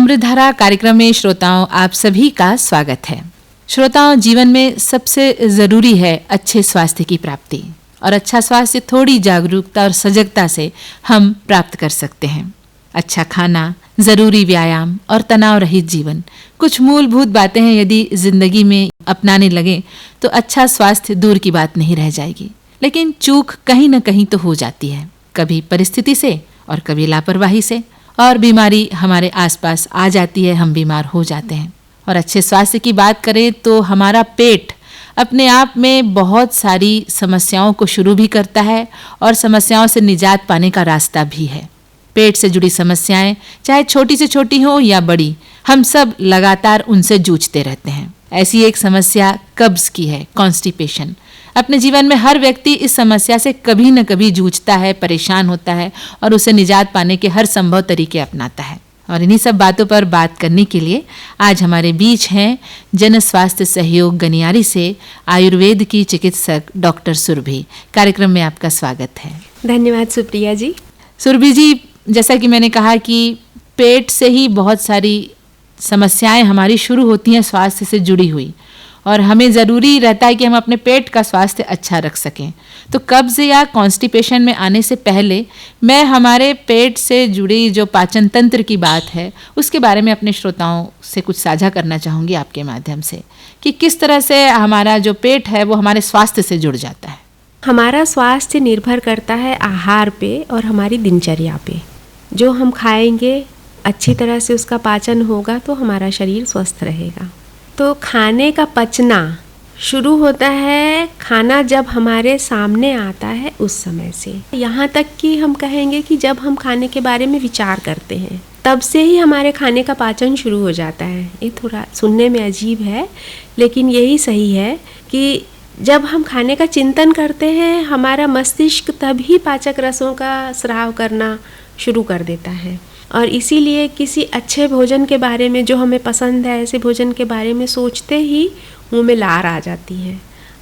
अमृतधारा कार्यक्रम में श्रोताओं आप सभी का स्वागत है। श्रोताओं, जीवन में सबसे ज़रूरी है अच्छे स्वास्थ्य की प्राप्ति, और अच्छा स्वास्थ्य थोड़ी जागरूकता और सजगता से हम प्राप्त कर सकते हैं। अच्छा खाना, ज़रूरी व्यायाम और तनाव रहित जीवन, कुछ मूलभूत बातें हैं। यदि जिंदगी में अपनाने लगे तो अच्छा स्वास्थ्य दूर की बात नहीं रह जाएगी। लेकिन चूक कहीं न कहीं तो हो जाती है, कभी परिस्थिति से और कभी लापरवाही से, और बीमारी हमारे आसपास आ जाती है, हम बीमार हो जाते हैं। और अच्छे स्वास्थ्य की बात करें तो हमारा पेट अपने आप में बहुत सारी समस्याओं को शुरू भी करता है और समस्याओं से निजात पाने का रास्ता भी है। पेट से जुड़ी समस्याएं चाहे छोटी से छोटी हो या बड़ी, हम सब लगातार उनसे जूझते रहते हैं। ऐसी एक समस्या कब्ज की है, कॉन्स्टिपेशन। अपने जीवन में हर व्यक्ति इस समस्या से कभी न कभी जूझता है, परेशान होता है और उसे निजात पाने के हर संभव तरीके अपनाता है। और इन्हीं सब बातों पर बात करने के लिए आज हमारे बीच हैं जन स्वास्थ्य सहयोग गनियारी से आयुर्वेद की चिकित्सक डॉक्टर सुरभि। कार्यक्रम में आपका स्वागत है। धन्यवाद सुप्रिया जी। सुरभि जी, जैसा कि मैंने कहा कि पेट से ही बहुत सारी समस्याएं हमारी शुरू होती हैं स्वास्थ्य से जुड़ी हुई, और हमें ज़रूरी रहता है कि हम अपने पेट का स्वास्थ्य अच्छा रख सकें। तो कब्ज़ या कॉन्स्टिपेशन में आने से पहले मैं हमारे पेट से जुड़ी जो पाचन तंत्र की बात है उसके बारे में अपने श्रोताओं से कुछ साझा करना चाहूँगी आपके माध्यम से, कि किस तरह से हमारा जो पेट है वो हमारे स्वास्थ्य से जुड़ जाता है। हमारा स्वास्थ्य निर्भर करता है आहार पे और हमारी दिनचर्या पे। जो हम खाएंगे अच्छी तरह से उसका पाचन होगा तो हमारा शरीर स्वस्थ रहेगा। तो खाने का पचना शुरू होता है खाना जब हमारे सामने आता है उस समय से, यहाँ तक कि हम कहेंगे कि जब हम खाने के बारे में विचार करते हैं तब से ही हमारे खाने का पाचन शुरू हो जाता है। ये थोड़ा सुनने में अजीब है, लेकिन यही सही है कि जब हम खाने का चिंतन करते हैं हमारा मस्तिष्क तभी पाचक रसों का स्राव करना शुरू कर देता है। और इसीलिए किसी अच्छे भोजन के बारे में जो हमें पसंद है, ऐसे भोजन के बारे में सोचते ही मुंह में लार आ जाती है।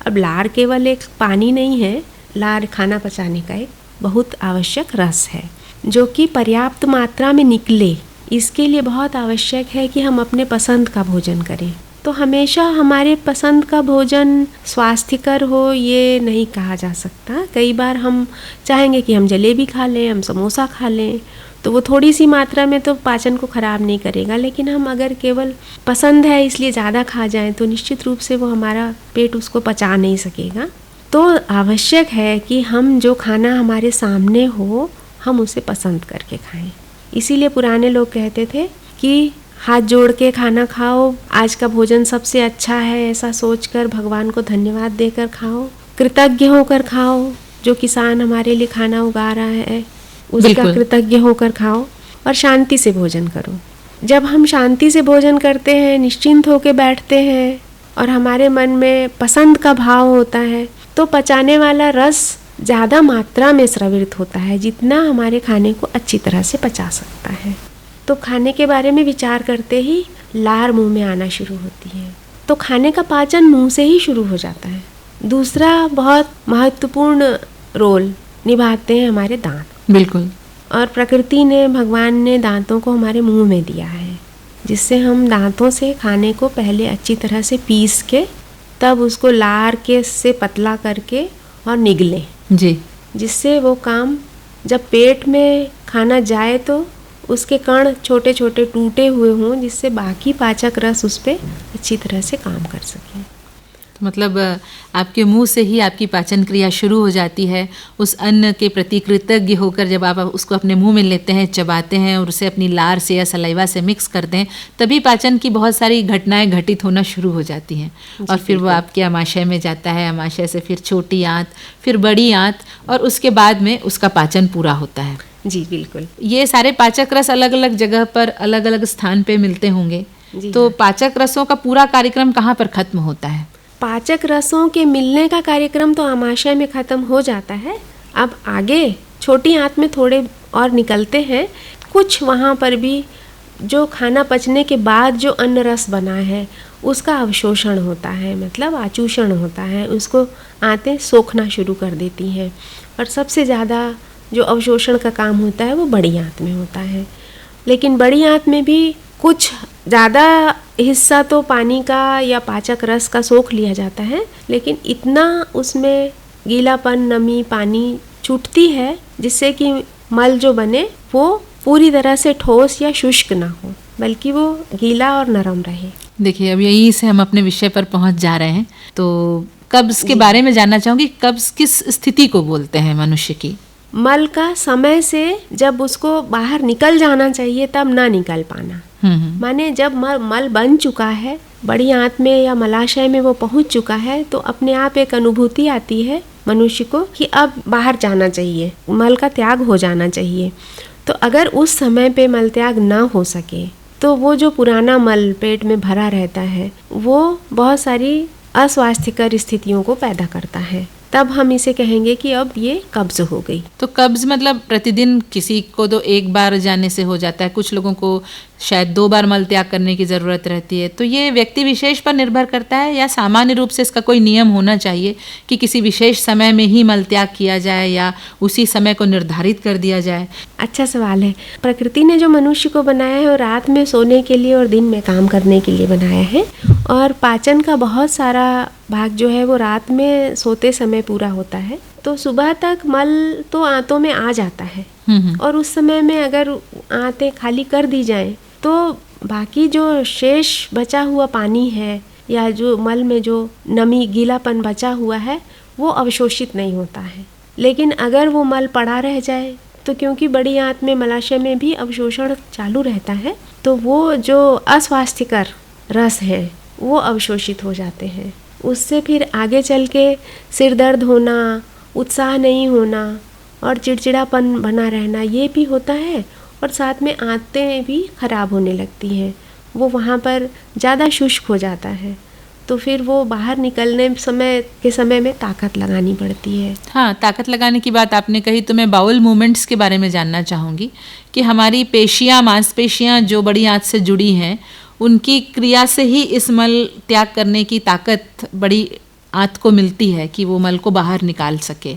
अब लार केवल एक पानी नहीं है, लार खाना पचाने का एक बहुत आवश्यक रस है जो कि पर्याप्त मात्रा में निकले। इसके लिए बहुत आवश्यक है कि हम अपने पसंद का भोजन करें। तो हमेशा हमारे पसंद का भोजन स्वास्थ्यकर हो ये नहीं कहा जा सकता। कई बार हम चाहेंगे कि हम जलेबी खा लें, हम समोसा खा लें, तो वो थोड़ी सी मात्रा में तो पाचन को ख़राब नहीं करेगा। लेकिन हम अगर केवल पसंद है इसलिए ज़्यादा खा जाएं तो निश्चित रूप से वो हमारा पेट उसको पचा नहीं सकेगा। तो आवश्यक है कि हम जो खाना हमारे सामने हो हम उसे पसंद करके खाएं। इसीलिए पुराने लोग कहते थे कि हाथ जोड़ के खाना खाओ, आज का भोजन सबसे अच्छा है, ऐसा सोचकर भगवान को धन्यवाद देकर खाओ, कृतज्ञ होकर खाओ। जो किसान हमारे लिए खाना उगा रहा है उसका कृतज्ञ होकर खाओ, और शांति से भोजन करो। जब हम शांति से भोजन करते हैं, निश्चिंत होकर बैठते हैं और हमारे मन में पसंद का भाव होता है तो पचाने वाला रस ज़्यादा मात्रा में स्रावित होता है, जितना हमारे खाने को अच्छी तरह से पचा सकता है। तो खाने के बारे में विचार करते ही लार मुंह में आना शुरू होती है। तो खाने का पाचन मुंह से ही शुरू हो जाता है। दूसरा बहुत महत्वपूर्ण रोल निभाते हैं हमारे दांत। बिल्कुल। और प्रकृति ने, भगवान ने दांतों को हमारे मुंह में दिया है, जिससे हम दांतों से खाने को पहले अच्छी तरह से पीस के तब उसको लार के से पतला करके और निगलें जी, जिससे वो काम जब पेट में खाना जाए तो उसके कण छोटे छोटे टूटे हुए हों, जिससे बाकी पाचक रस उस पर अच्छी तरह से काम कर सकें। तो मतलब आपके मुंह से ही आपकी पाचन क्रिया शुरू हो जाती है। उस अन्न के प्रति कृतज्ञ होकर जब आप उसको अपने मुंह में लेते हैं, चबाते हैं और उसे अपनी लार से या सलाइवा से मिक्स करते हैं, तभी पाचन की बहुत सारी घटनाएं घटित होना शुरू हो जाती हैं। और फिर वो आपके आमाशय में जाता है, आमाशय से फिर छोटी आंत, फिर बड़ी आंत, और उसके बाद में उसका पाचन पूरा होता है। जी बिल्कुल। ये सारे पाचक रस अलग अलग जगह पर अलग अलग स्थान पे मिलते होंगे। तो पाचक रसों का पूरा कार्यक्रम कहाँ पर खत्म होता है? पाचक रसों के मिलने का कार्यक्रम तो आमाशय में ख़त्म हो जाता है। अब आगे छोटी आंत में थोड़े और निकलते हैं। कुछ वहाँ पर भी जो खाना पचने के बाद जो अन्न रस बना है उसका अवशोषण होता है, मतलब आचूषण होता है। उसको आंतें सोखना शुरू कर देती हैं। और सबसे ज़्यादा जो अवशोषण का काम होता है वो बड़ी आंत में होता है। लेकिन बड़ी आंत में भी कुछ ज़्यादा हिस्सा तो पानी का या पाचक रस का सोख लिया जाता है, लेकिन इतना उसमें गीलापन, नमी, पानी छूटती है जिससे कि मल जो बने वो पूरी तरह से ठोस या शुष्क ना हो, बल्कि वो गीला और नरम रहे। देखिए, अब यहीं से हम अपने विषय पर पहुंच जा रहे हैं। तो कब्ज के बारे में जानना चाहूंगी। कब्ज किस स्थिति को बोलते हैं मनुष्य की? मल का समय से जब उसको बाहर निकल जाना चाहिए तब ना निकल पाना। माने जब मल बन चुका है, बड़ी आंत में या मलाशय में वो पहुंच चुका है, तो अपने आप एक अनुभूति आती है मनुष्य को कि अब बाहर जाना चाहिए, मल का त्याग हो जाना चाहिए। तो अगर उस समय पे मल त्याग ना हो सके तो वो जो पुराना मल पेट में भरा रहता है वो बहुत सारी अस्वास्थ्यकर स्थितियों को पैदा करता है। तब हम इसे कहेंगे कि अब ये कब्ज हो गई। तो कब्ज मतलब प्रतिदिन किसी को तो एक बार जाने से हो जाता है, कुछ लोगों को शायद 2 बार मल त्याग करने की ज़रूरत रहती है। तो ये व्यक्ति विशेष पर निर्भर करता है या सामान्य रूप से इसका कोई नियम होना चाहिए कि किसी विशेष समय में ही मल त्याग किया जाए या उसी समय को निर्धारित कर दिया जाए? अच्छा सवाल है। प्रकृति ने जो मनुष्य को बनाया है वो रात में सोने के लिए और दिन में काम करने के लिए बनाया है, और पाचन का बहुत सारा भाग जो है वो रात में सोते समय पूरा होता है। तो सुबह तक मल तो आंतों में आ जाता है, और उस समय में अगर आंतें खाली कर दी जाएं तो बाकी जो शेष बचा हुआ पानी है या जो मल में जो नमी, गीलापन बचा हुआ है वो अवशोषित नहीं होता है। लेकिन अगर वो मल पड़ा रह जाए तो क्योंकि बड़ी आंत में, मलाशय में भी अवशोषण चालू रहता है, तो वो जो अस्वास्थ्यकर रस है वो अवशोषित हो जाते हैं। उससे फिर आगे चल के सिर दर्द होना, उत्साह नहीं होना और चिड़चिड़ापन बना रहना ये भी होता है, और साथ में आंतें भी खराब होने लगती हैं। वो वहाँ पर ज़्यादा शुष्क हो जाता है, तो फिर वो बाहर निकलने समय में ताकत लगानी पड़ती है। हाँ, ताकत लगाने की बात आपने कही तो मैं बाउल मूवमेंट्स के बारे में जानना चाहूँगी कि हमारी पेशियाँ, मांसपेशियाँ जो बड़ी आंत से जुड़ी हैं उनकी क्रिया से ही इस मल त्याग करने की ताकत बड़ी आंत को मिलती है कि वो मल को बाहर निकाल सके।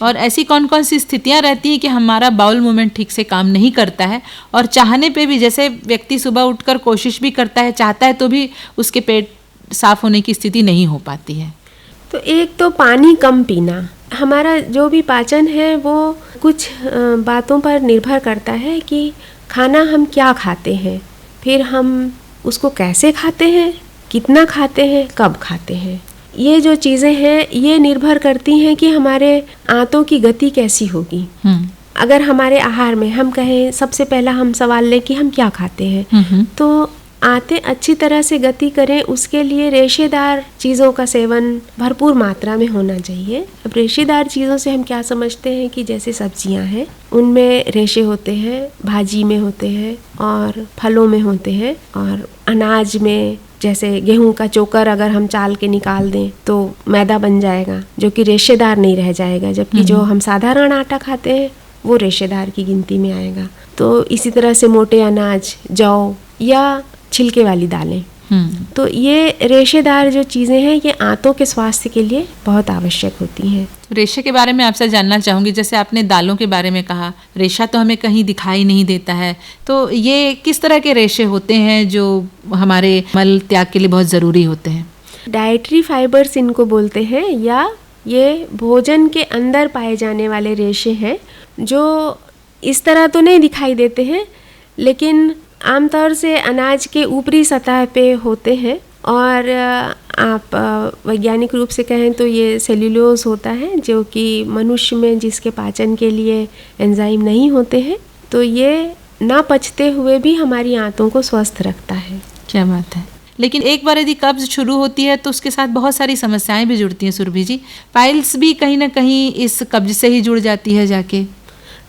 और ऐसी कौन कौन सी स्थितियां रहती हैं कि हमारा बाउल मूवमेंट ठीक से काम नहीं करता है, और चाहने पे भी, जैसे व्यक्ति सुबह उठकर कोशिश भी करता है, चाहता है, तो भी उसके पेट साफ होने की स्थिति नहीं हो पाती है? तो एक तो पानी कम पीना। हमारा जो भी पाचन है वो कुछ बातों पर निर्भर करता है कि खाना हम क्या खाते हैं, फिर हम उसको कैसे खाते हैं, कितना खाते हैं, कब खाते हैं। ये जो चीज़ें हैं ये निर्भर करती हैं कि हमारे आंतों की गति कैसी होगी। अगर हमारे आहार में हम कहें, सबसे पहला हम सवाल लें कि हम क्या खाते हैं, तो आंतें अच्छी तरह से गति करें उसके लिए रेशेदार चीज़ों का सेवन भरपूर मात्रा में होना चाहिए। अब रेशेदार चीज़ों से हम क्या समझते हैं कि जैसे सब्जियां हैं उनमें रेशे होते हैं, भाजी में होते हैं और फलों में होते हैं, और अनाज में जैसे गेहूं का चोकर अगर हम चाल के निकाल दें तो मैदा बन जाएगा जो कि रेशेदार नहीं रह जाएगा, जबकि जो हम साधारण आटा खाते हैं वो रेशेदार की गिनती में आएगा। तो इसी तरह से मोटे अनाज, जौ या छिलके वाली दालें, तो ये रेशेदार जो चीज़ें हैं ये आंतों के स्वास्थ्य के लिए बहुत आवश्यक होती हैं। रेशे के बारे में आपसे जानना चाहूँगी। जैसे आपने दालों के बारे में कहा, रेशा तो हमें कहीं दिखाई नहीं देता है, तो ये किस तरह के रेशे होते हैं जो हमारे मल त्याग के लिए बहुत ज़रूरी होते हैं? डाइटरी फाइबर्स इनको बोलते हैं, या ये भोजन के अंदर पाए जाने वाले रेशे हैं जो इस तरह तो नहीं दिखाई देते हैं, लेकिन आमतौर से अनाज के ऊपरी सतह पे होते हैं, और आप वैज्ञानिक रूप से कहें तो ये सेल्यूलोज होता है जो कि मनुष्य में जिसके पाचन के लिए एंजाइम नहीं होते हैं, तो ये ना पचते हुए भी हमारी आंतों को स्वस्थ रखता है। क्या बात है। लेकिन एक बार यदि कब्ज शुरू होती है तो उसके साथ बहुत सारी समस्याएं भी जुड़ती हैं सुरभि जी। पाइल्स भी कहीं ना कहीं इस कब्ज से ही जुड़ जाती है जाके।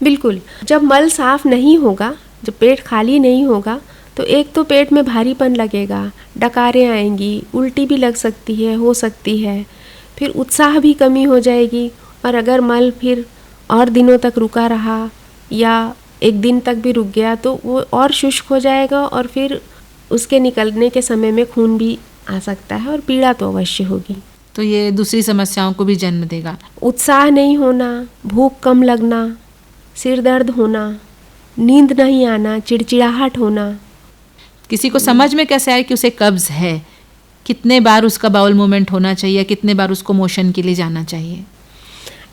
बिल्कुल, जब मल साफ नहीं होगा, जब पेट खाली नहीं होगा, तो एक तो पेट में भारीपन लगेगा, डकारें आएंगी, उल्टी भी लग सकती है, हो सकती है, फिर उत्साह भी कमी हो जाएगी, और अगर मल फिर और दिनों तक रुका रहा या एक दिन तक भी रुक गया तो वो और शुष्क हो जाएगा, और फिर उसके निकलने के समय में खून भी आ सकता है और पीड़ा तो अवश्य होगी। तो ये दूसरी समस्याओं को भी जन्म देगा। उत्साह नहीं होना, भूख कम लगना, सिर दर्द होना, नींद नहीं आना, चिड़चिड़ाहट होना। किसी को समझ में कैसे आए कि उसे कब्ज है? कितने बार उसका बाउल मूवमेंट होना चाहिए, कितने बार उसको मोशन के लिए जाना चाहिए?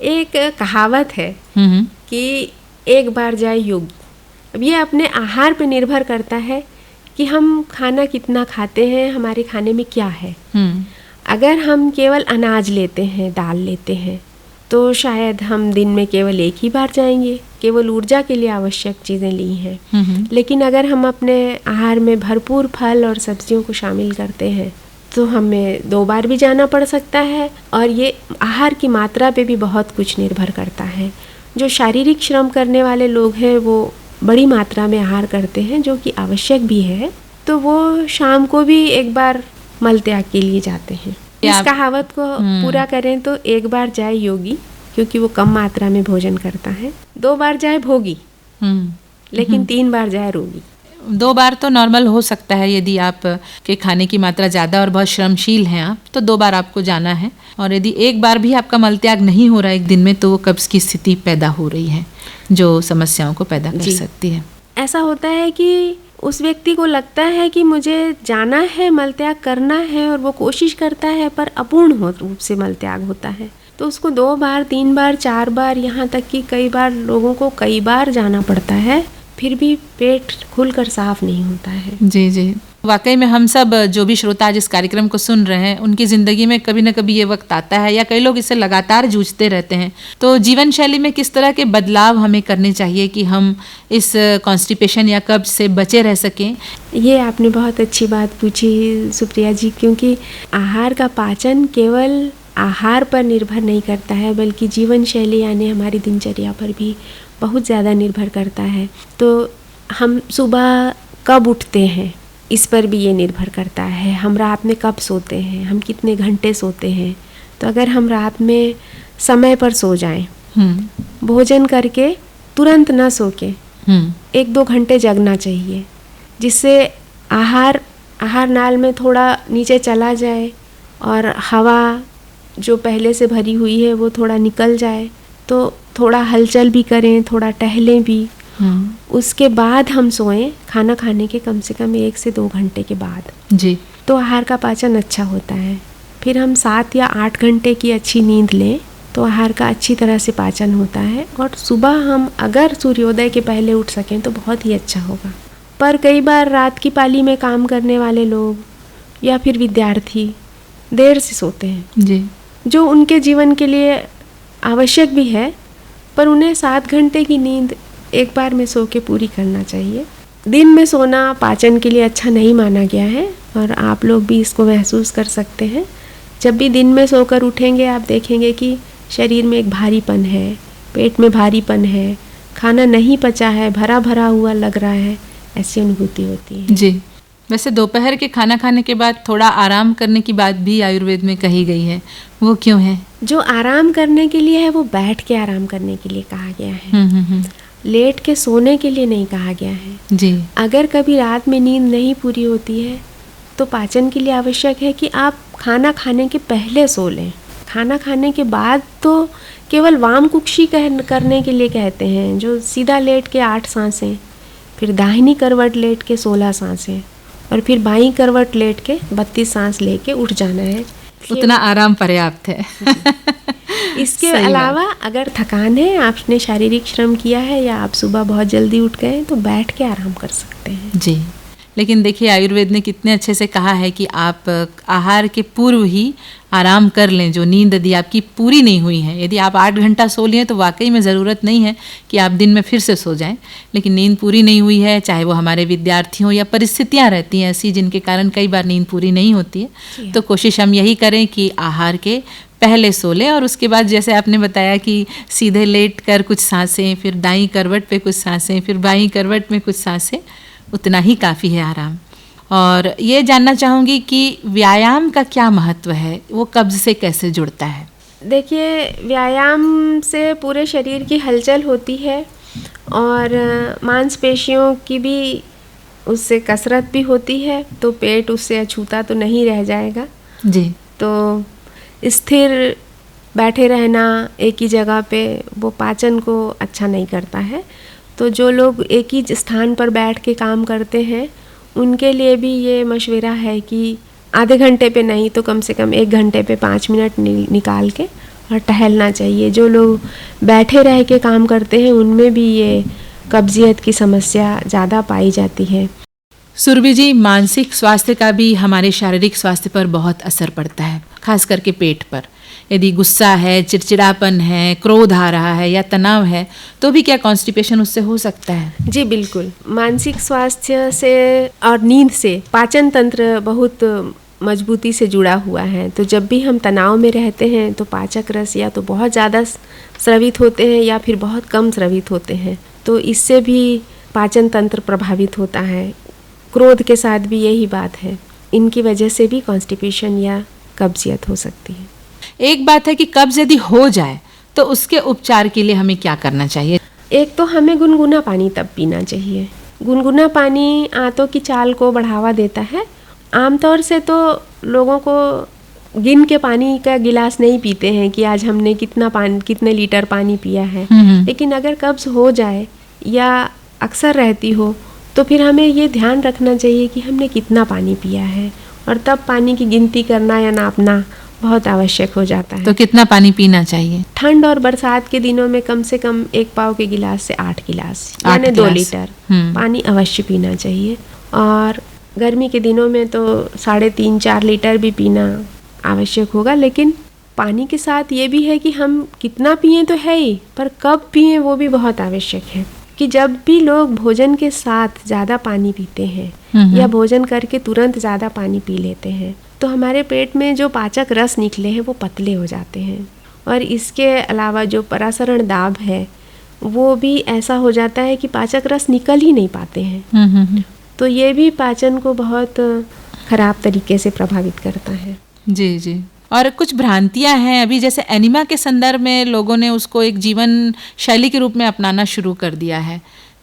एक कहावत है कि एक बार जाए योगी। अब ये अपने आहार पे निर्भर करता है कि हम खाना कितना खाते हैं, हमारे खाने में क्या है। अगर हम केवल अनाज लेते हैं, दाल लेते हैं, तो शायद हम दिन में केवल एक ही बार जाएंगे, केवल ऊर्जा के लिए आवश्यक चीज़ें ली हैं। लेकिन अगर हम अपने आहार में भरपूर फल और सब्जियों को शामिल करते हैं तो हमें 2 बार भी जाना पड़ सकता है। और ये आहार की मात्रा पे भी बहुत कुछ निर्भर करता है। जो शारीरिक श्रम करने वाले लोग हैं वो बड़ी मात्रा में आहार करते हैं, जो कि आवश्यक भी है, तो वो शाम को भी एक बार मल त्याग के लिए जाते हैं। इस कहावत को पूरा करें तो एक बार जाए योगी, क्योंकि वो कम मात्रा में भोजन करता है। 2 बार जाए भोगी, लेकिन 3 बार जाए रोगी। 2 बार तो नॉर्मल हो सकता है, यदि आप के खाने की मात्रा ज़्यादा और बहुत श्रमशील हैं आप, तो 2 बार आपको जाना है। और यदि एक बार भी आपका मल त्याग नहीं हो रहा है एक दिन में, तो वो कब्ज़ की स्थिति पैदा हो रही है, जो समस्याओं को पैदा कर सकती है। ऐसा होता है कि उस व्यक्ति को लगता है कि मुझे जाना है, मल त्याग करना है, और वो कोशिश करता है, पर अपूर्ण रूप से मल त्याग होता है। तो उसको 2 बार, 3 बार, 4 बार, यहाँ तक कि कई बार लोगों को कई बार जाना पड़ता है, फिर भी पेट खुलकर साफ नहीं होता है। जी जी, वाकई में हम सब जो भी श्रोता आज इस कार्यक्रम को सुन रहे हैं, उनकी ज़िंदगी में कभी न कभी ये वक्त आता है, या कई लोग इससे लगातार जूझते रहते हैं। तो जीवन शैली में किस तरह के बदलाव हमें करने चाहिए कि हम इस कॉन्स्टिपेशन या कब्ज से बचे रह सकें? ये आपने बहुत अच्छी बात पूछी सुप्रिया जी, क्योंकि आहार का पाचन केवल आहार पर निर्भर नहीं करता है, बल्कि जीवन शैली यानी हमारी दिनचर्या पर भी बहुत ज़्यादा निर्भर करता है। तो हम सुबह कब उठते हैं, इस पर भी ये निर्भर करता है। हम रात में कब सोते हैं, हम कितने घंटे सोते हैं। तो अगर हम रात में समय पर सो जाएं, भोजन करके तुरंत ना सो के 1-2 घंटे जगना चाहिए, जिससे आहार नाल में थोड़ा नीचे चला जाए और हवा जो पहले से भरी हुई है वो थोड़ा निकल जाए। तो थोड़ा हलचल भी करें, थोड़ा टहलें भी। उसके बाद हम सोएं, खाना खाने के कम से कम 1 से 2 घंटे के बाद जी, तो आहार का पाचन अच्छा होता है। फिर हम 7 या 8 घंटे की अच्छी नींद लें तो आहार का अच्छी तरह से पाचन होता है। और सुबह हम अगर सूर्योदय के पहले उठ सकें तो बहुत ही अच्छा होगा। पर कई बार रात की पाली में काम करने वाले लोग या फिर विद्यार्थी देर से सोते हैं जी, जो उनके जीवन के लिए आवश्यक भी है, पर उन्हें 7 घंटे की नींद एक बार में सो के पूरी करना चाहिए। दिन में सोना पाचन के लिए अच्छा नहीं माना गया है, और आप लोग भी इसको महसूस कर सकते हैं। जब भी दिन में सोकर उठेंगे आप देखेंगे कि शरीर में एक भारीपन है, पेट में भारीपन है, खाना नहीं पचा है, भरा भरा हुआ लग रहा है, ऐसी अनुभूति होती है। जी, वैसे दोपहर के खाना खाने के बाद थोड़ा आराम करने की बात भी आयुर्वेद में कही गई है, वो क्यों है? जो आराम करने के लिए है वो बैठ के आराम करने के लिए कहा गया है, लेट के सोने के लिए नहीं कहा गया है। जी, अगर कभी रात में नींद नहीं पूरी होती है तो पाचन के लिए आवश्यक है कि आप खाना खाने के पहले सो लें। खाना खाने के बाद तो केवल वाम कुक्षी करने के लिए कहते हैं, जो सीधा लेट के 8 सांसें, फिर दाहिनी करवट लेट के 16 सांसें, और फिर बाईं करवट लेट के 32 सांस लेके उठ जाना है। उतना आराम पर्याप्त है। इसके अलावा अगर थकान है, आपने शारीरिक श्रम किया है, या आप सुबह बहुत जल्दी उठ गए तो बैठ के आराम कर सकते हैं। जी, लेकिन देखिए आयुर्वेद ने कितने अच्छे से कहा है कि आप आहार के पूर्व ही आराम कर लें। जो नींद यदि आपकी पूरी नहीं हुई है, यदि आप 8 घंटा सो लिए तो वाकई में ज़रूरत नहीं है कि आप दिन में फिर से सो जाएं। लेकिन नींद पूरी नहीं हुई है, चाहे वो हमारे विद्यार्थी हों या परिस्थितियां रहती हैं ऐसी जिनके कारण कई बार नींद पूरी नहीं होती है, तो कोशिश हम यही करें कि आहार के पहले सो लें। और उसके बाद जैसे आपने बताया कि सीधे लेट कर कुछ सांसें, फिर दाईं करवट पे कुछ सांसें, फिर बाईं करवट में कुछ सांसें, उतना ही काफ़ी है आराम। और ये जानना चाहूँगी कि व्यायाम का क्या महत्व है, वो कब्ज से कैसे जुड़ता है? देखिए, व्यायाम से पूरे शरीर की हलचल होती है और मांसपेशियों की भी उससे कसरत भी होती है, तो पेट उससे अछूता तो नहीं रह जाएगा। जी, तो स्थिर बैठे रहना एक ही जगह पे वो पाचन को अच्छा नहीं करता है। तो जो लोग एक ही स्थान पर बैठ के काम करते हैं उनके लिए भी ये मशवरा है कि आधे घंटे पे नहीं तो कम से कम 1 घंटे पे 5 मिनट निकाल के और टहलना चाहिए। जो लोग बैठे रह के काम करते हैं उनमें भी ये कब्जियत की समस्या ज़्यादा पाई जाती है। सुरभि जी, मानसिक स्वास्थ्य का भी हमारे शारीरिक स्वास्थ्य पर बहुत असर पड़ता है, खास करके पेट पर। यदि गुस्सा है, चिड़चिड़ापन है, क्रोध आ रहा है या तनाव है तो भी क्या कॉन्स्टिपेशन उससे हो सकता है? जी बिल्कुल। मानसिक स्वास्थ्य से और नींद से पाचन तंत्र बहुत मजबूती से जुड़ा हुआ है। तो जब भी हम तनाव में रहते हैं तो पाचक रस या तो बहुत ज़्यादा स्रावित होते हैं या फिर बहुत कम स्रावित होते हैं, तो इससे भी पाचन तंत्र प्रभावित होता है। क्रोध के साथ भी यही बात है। इनकी वजह से भी कॉन्स्टिपेशन या कब्जियत हो सकती है। एक बात है कि कब्ज यदि हो जाए तो उसके उपचार के लिए हमें क्या करना चाहिए? एक तो हमें गुनगुना पानी तब पीना चाहिए। गुनगुना पानी आंतों की चाल को बढ़ावा देता है। आमतौर से तो लोगों को गिन के पानी का गिलास नहीं पीते हैं कि आज हमने कितने लीटर पानी पिया है। लेकिन अगर कब्ज हो जाए या अक्सर रहती हो तो फिर हमें ये ध्यान रखना चाहिए कि हमने कितना पानी पिया है, और तब पानी की गिनती करना या नापना बहुत आवश्यक हो जाता है। तो कितना पानी पीना चाहिए? ठंड और बरसात के दिनों में कम से कम 1 पाव के गिलास से 8 गिलास यानी 2 लीटर पानी अवश्य पीना चाहिए। और गर्मी के दिनों में तो 3.5-4 लीटर भी पीना आवश्यक होगा। लेकिन पानी के साथ ये भी है कि हम कितना पिए तो है ही, पर कब पिए वो भी बहुत आवश्यक है। कि जब भी लोग भोजन के साथ ज़्यादा पानी पीते हैं या भोजन करके तुरंत ज़्यादा पानी पी लेते हैं तो हमारे पेट में जो पाचक रस निकले हैं वो पतले हो जाते हैं। और इसके अलावा जो परासरण दाब है वो भी ऐसा हो जाता है कि पाचक रस निकल ही नहीं पाते हैं। तो ये भी पाचन को बहुत खराब तरीके से प्रभावित करता है। जी जी। और कुछ भ्रांतियां हैं अभी, जैसे एनीमा के संदर्भ में लोगों ने उसको एक जीवन शैली के रूप में अपनाना शुरू कर दिया है,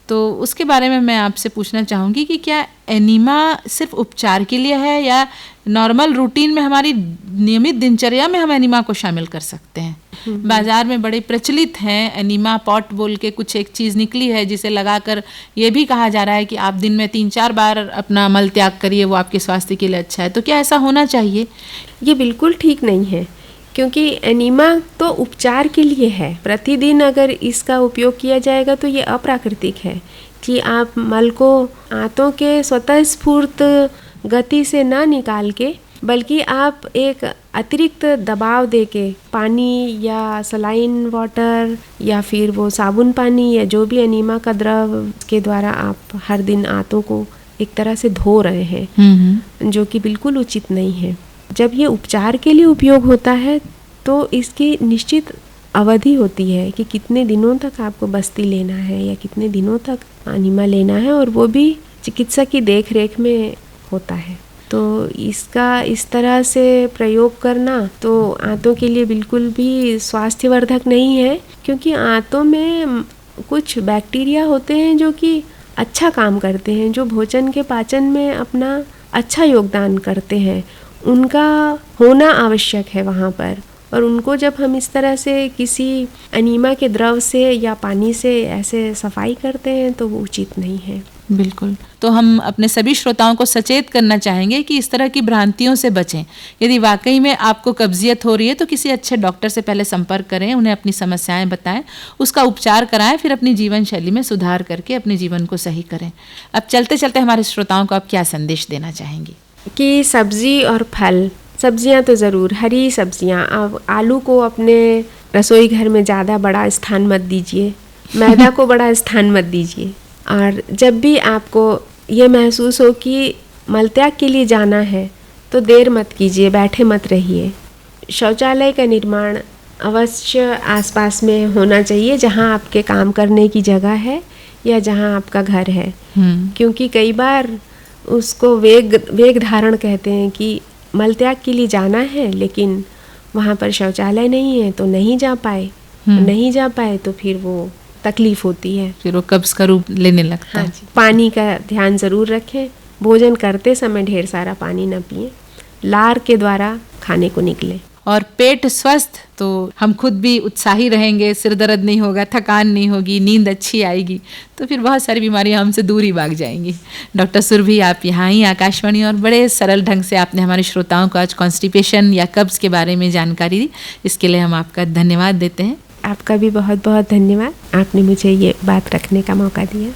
तो उसके बारे में मैं आपसे पूछना चाहूँगी कि क्या एनीमा सिर्फ उपचार के लिए है या नॉर्मल रूटीन में हमारी नियमित दिनचर्या में हम एनीमा को शामिल कर सकते हैं? बाजार में बड़े प्रचलित हैं एनीमा पॉट बोल के कुछ एक चीज़ निकली है जिसे लगाकर ये भी कहा जा रहा है कि आप दिन में 3-4 बार अपना मल त्याग करिए, वो आपके स्वास्थ्य के लिए अच्छा है। तो क्या ऐसा होना चाहिए? ये बिल्कुल ठीक नहीं है, क्योंकि एनीमा तो उपचार के लिए है। प्रतिदिन अगर इसका उपयोग किया जाएगा तो ये अप्राकृतिक है कि आप मल को आंतों के स्वतः स्फूर्त गति से ना निकाल के, बल्कि आप एक अतिरिक्त दबाव देके पानी या सलाइन वाटर या फिर वो साबुन पानी या जो भी एनीमा का द्रव के द्वारा आप हर दिन आंतों को एक तरह से धो रहे हैं, जो कि बिल्कुल उचित नहीं है। जब ये उपचार के लिए उपयोग होता है तो इसकी निश्चित अवधि होती है कि कितने दिनों तक आपको बस्ती लेना है या कितने दिनों तक एनीमा लेना है, और वो भी चिकित्सक की देख रेख में होता है। तो इसका इस तरह से प्रयोग करना तो आंतों के लिए बिल्कुल भी स्वास्थ्यवर्धक नहीं है, क्योंकि आंतों में कुछ बैक्टीरिया होते हैं जो कि अच्छा काम करते हैं, जो भोजन के पाचन में अपना अच्छा योगदान करते हैं। उनका होना आवश्यक है वहाँ पर, और उनको जब हम इस तरह से किसी एनीमा के द्रव से या पानी से ऐसे सफाई करते हैं तो वो उचित नहीं है। बिल्कुल। तो हम अपने सभी श्रोताओं को सचेत करना चाहेंगे कि इस तरह की भ्रांतियों से बचें। यदि वाकई में आपको कब्जियत हो रही है तो किसी अच्छे डॉक्टर से पहले संपर्क करें, उन्हें अपनी समस्याएं बताएं, उसका उपचार कराएं, फिर अपनी जीवन शैली में सुधार करके अपने जीवन को सही करें। अब चलते चलते हमारे श्रोताओं को आप क्या संदेश देना चाहेंगी? कि सब्जी और फल, सब्जियां तो ज़रूर, हरी सब्जियां। अब आलू को अपने रसोई घर में ज़्यादा बड़ा स्थान मत दीजिए, मैदा को बड़ा स्थान मत दीजिए। और जब भी आपको ये महसूस हो कि मलत्याग के लिए जाना है तो देर मत कीजिए, बैठे मत रहिए। शौचालय का निर्माण अवश्य आसपास में होना चाहिए जहाँ आपके काम करने की जगह है या जहाँ आपका घर है, क्योंकि कई बार उसको वेग धारण कहते हैं कि मलत्याग के लिए जाना है लेकिन वहाँ पर शौचालय नहीं है तो नहीं जा पाए तो फिर वो तकलीफ होती है, फिर वो कब्ज का रूप लेने लगता है। पानी का ध्यान ज़रूर रखें, भोजन करते समय ढेर सारा पानी न पिए, लार के द्वारा खाने को निकले। और पेट स्वस्थ तो हम खुद भी उत्साही रहेंगे, सिर दर्द नहीं होगा, थकान नहीं होगी, नींद अच्छी आएगी, तो फिर बहुत सारी बीमारियां हमसे दूर ही भाग जाएंगी। डॉक्टर सुरभि, आप यहाँ ही आकाशवाणी और बड़े सरल ढंग से आपने हमारे श्रोताओं को आज कॉन्स्टिपेशन या कब्ज़ के बारे में जानकारी दी, इसके लिए हम आपका धन्यवाद देते हैं। आपका भी बहुत बहुत धन्यवाद, आपने मुझे ये बात रखने का मौका दिया।